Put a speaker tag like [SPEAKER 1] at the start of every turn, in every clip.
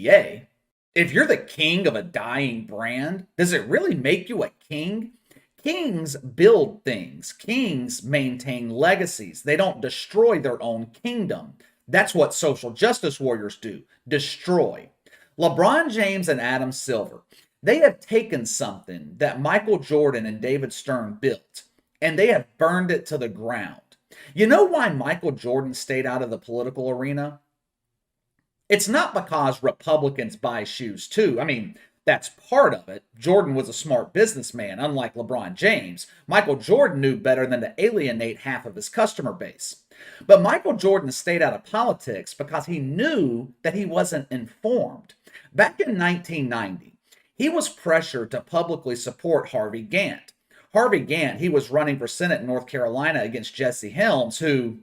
[SPEAKER 1] NBA. If you're the king of a dying brand, does it really make you a king? Kings build things. Kings maintain legacies. They don't destroy their own kingdom. That's what social justice warriors do. Destroy. LeBron James and Adam Silver, they have taken something that Michael Jordan and David Stern built, and they have burned it to the ground. You know why Michael Jordan stayed out of the political arena? It's not because Republicans buy shoes too. I mean, that's part of it. Jordan was a smart businessman, unlike LeBron James. Michael Jordan knew better than to alienate half of his customer base. But Michael Jordan stayed out of politics because he knew that he wasn't informed. Back in 1990, he was pressured to publicly support Harvey Gantt. Harvey Gantt, he was running for Senate in North Carolina against Jesse Helms, who,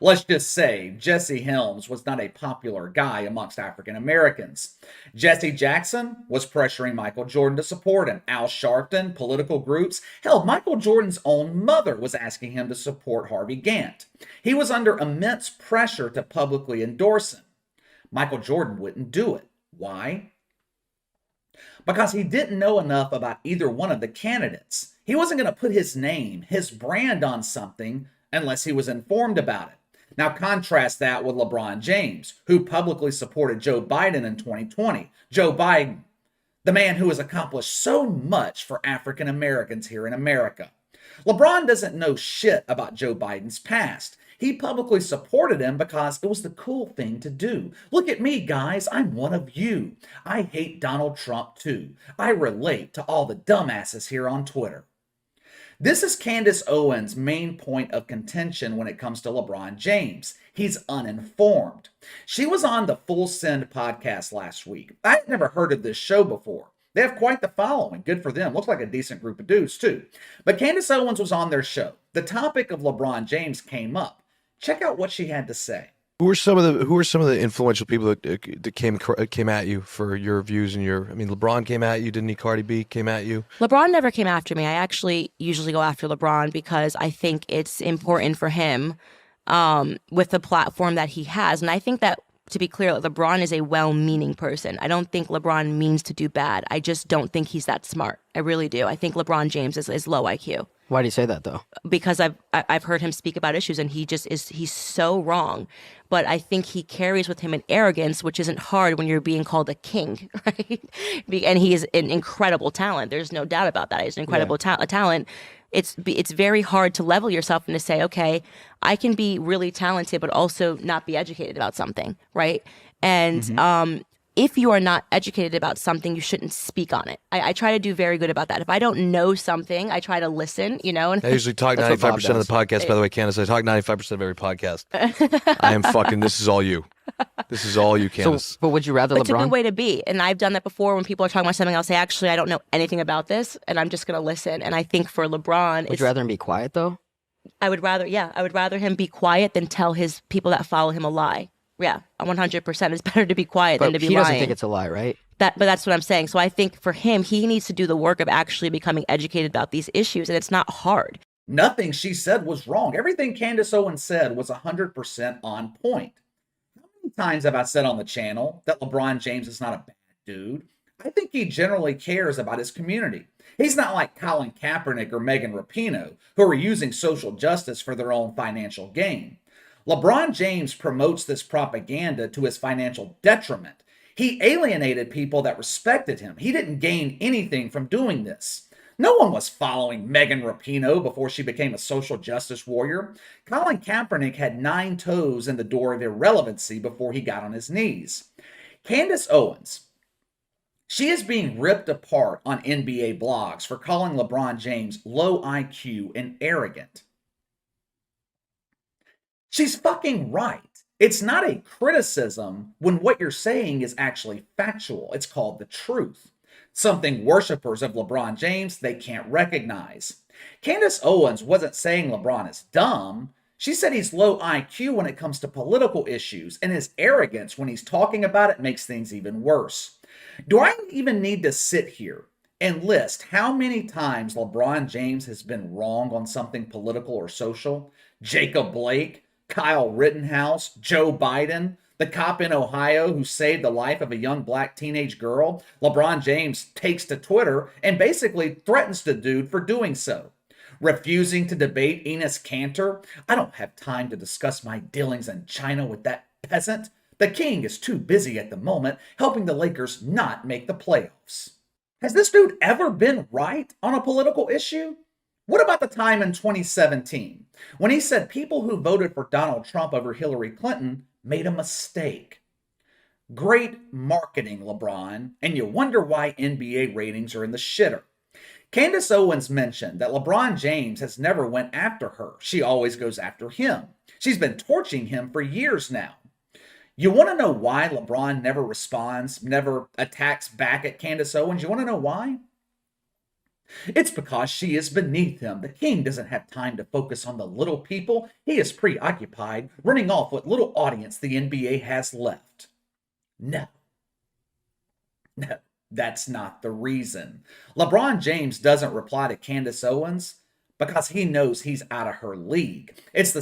[SPEAKER 1] let's just say, Jesse Helms was not a popular guy amongst African Americans. Jesse Jackson was pressuring Michael Jordan to support him. Al Sharpton, political groups. Hell, Michael Jordan's own mother was asking him to support Harvey Gantt. He was under immense pressure to publicly endorse him. Michael Jordan wouldn't do it. Why? Because he didn't know enough about either one of the candidates. He wasn't going to put his name, his brand on something unless he was informed about it. Now contrast that with LeBron James, who publicly supported Joe Biden in 2020. Joe Biden, the man who has accomplished so much for African Americans here in America. LeBron doesn't know shit about Joe Biden's past. He publicly supported him because it was the cool thing to do. Look at me, guys. I'm one of you. I hate Donald Trump too. I relate to all the dumbasses here on Twitter. This is Candace Owens' main point of contention when it comes to LeBron James. He's uninformed. She was on the Full Send podcast last week. I had never heard of this show before. They have quite the following. Good for them. Looks like a decent group of dudes, too. But Candace Owens was on their show. The topic of LeBron James came up. Check out what she had to say.
[SPEAKER 2] Who are some of the influential people that came at you for your views and your? I mean, LeBron came at you, didn't he? Cardi B came at you.
[SPEAKER 3] LeBron never came after me. I actually usually go after LeBron because I think it's important for him with the platform that he has, and I think that, to be clear, LeBron is a well-meaning person. I don't think LeBron means to do bad. I just don't think he's that smart. I really do. I think LeBron James is low IQ.
[SPEAKER 4] Why do you say that, though?
[SPEAKER 3] Because I've heard him speak about issues, and he's so wrong. But I think he carries with him an arrogance, which isn't hard when you're being called a king, right? And he is an incredible talent. There's no doubt about that. He's an incredible talent. It's very hard to level yourself and to say, okay, I can be really talented, but also not be educated about something, right? And if you are not educated about something, you shouldn't speak on it. I try to do very good about that. If I don't know something, I try to listen, you know. And
[SPEAKER 2] I usually talk 95% of the podcast, by the way, Candace. I talk 95% of every podcast. I am fucking, this is all you. This is all you, Candace.
[SPEAKER 4] So, but would you rather
[SPEAKER 3] It's
[SPEAKER 4] LeBron?
[SPEAKER 3] a good way to be. And I've done that before when people are talking about something. I'll say, actually, I don't know anything about this, and I'm just going to listen. And I think for LeBron,
[SPEAKER 4] Would you rather him be quiet, though?
[SPEAKER 3] I would rather him be quiet than tell his people that follow him a lie. Yeah, 100%. It's better to be quiet than to be lying.
[SPEAKER 4] But he doesn't think it's a lie, right?
[SPEAKER 3] But that's what I'm saying. So I think for him, he needs to do the work of actually becoming educated about these issues, and it's not hard.
[SPEAKER 1] Nothing she said was wrong. Everything Candace Owens said was 100% on point. How many times have I said on the channel that LeBron James is not a bad dude? I think he generally cares about his community. He's not like Colin Kaepernick or Megan Rapinoe, who are using social justice for their own financial gain. LeBron James promotes this propaganda to his financial detriment. He alienated people that respected him. He didn't gain anything from doing this. No one was following Megan Rapinoe before she became a social justice warrior. Colin Kaepernick had 9 toes in the door of irrelevancy before he got on his knees. Candace Owens, she is being ripped apart on NBA blogs for calling LeBron James low IQ and arrogant. She's fucking right. It's not a criticism when what you're saying is actually factual. It's called the truth. Something worshipers of LeBron James, they can't recognize. Candace Owens wasn't saying LeBron is dumb. She said he's low IQ when it comes to political issues, and his arrogance when he's talking about it makes things even worse. Do I even need to sit here and list how many times LeBron James has been wrong on something political or social? Jacob Blake, Kyle Rittenhouse, Joe Biden, The cop in Ohio who saved the life of a young black teenage girl, LeBron James takes to Twitter and basically threatens the dude for doing so. Refusing to debate Enes Kanter, I don't have time to discuss my dealings in China with that peasant. The king is too busy at the moment helping the Lakers not make the playoffs. Has this dude ever been right on a political issue? What about the time in 2017 when he said people who voted for Donald Trump over Hillary Clinton made a mistake? Great marketing, LeBron, and you wonder why NBA ratings are in the shitter. Candace Owens mentioned that LeBron James has never went after her. She always goes after him. She's been torching him for years now. You want to know why LeBron never responds, never attacks back at Candace Owens? You want to know why? It's because she is beneath him. The king doesn't have time to focus on the little people. He is preoccupied running off what little audience the NBA has left. No, that's not the reason. LeBron James doesn't reply to Candace Owens because he knows he's out of her league. It's the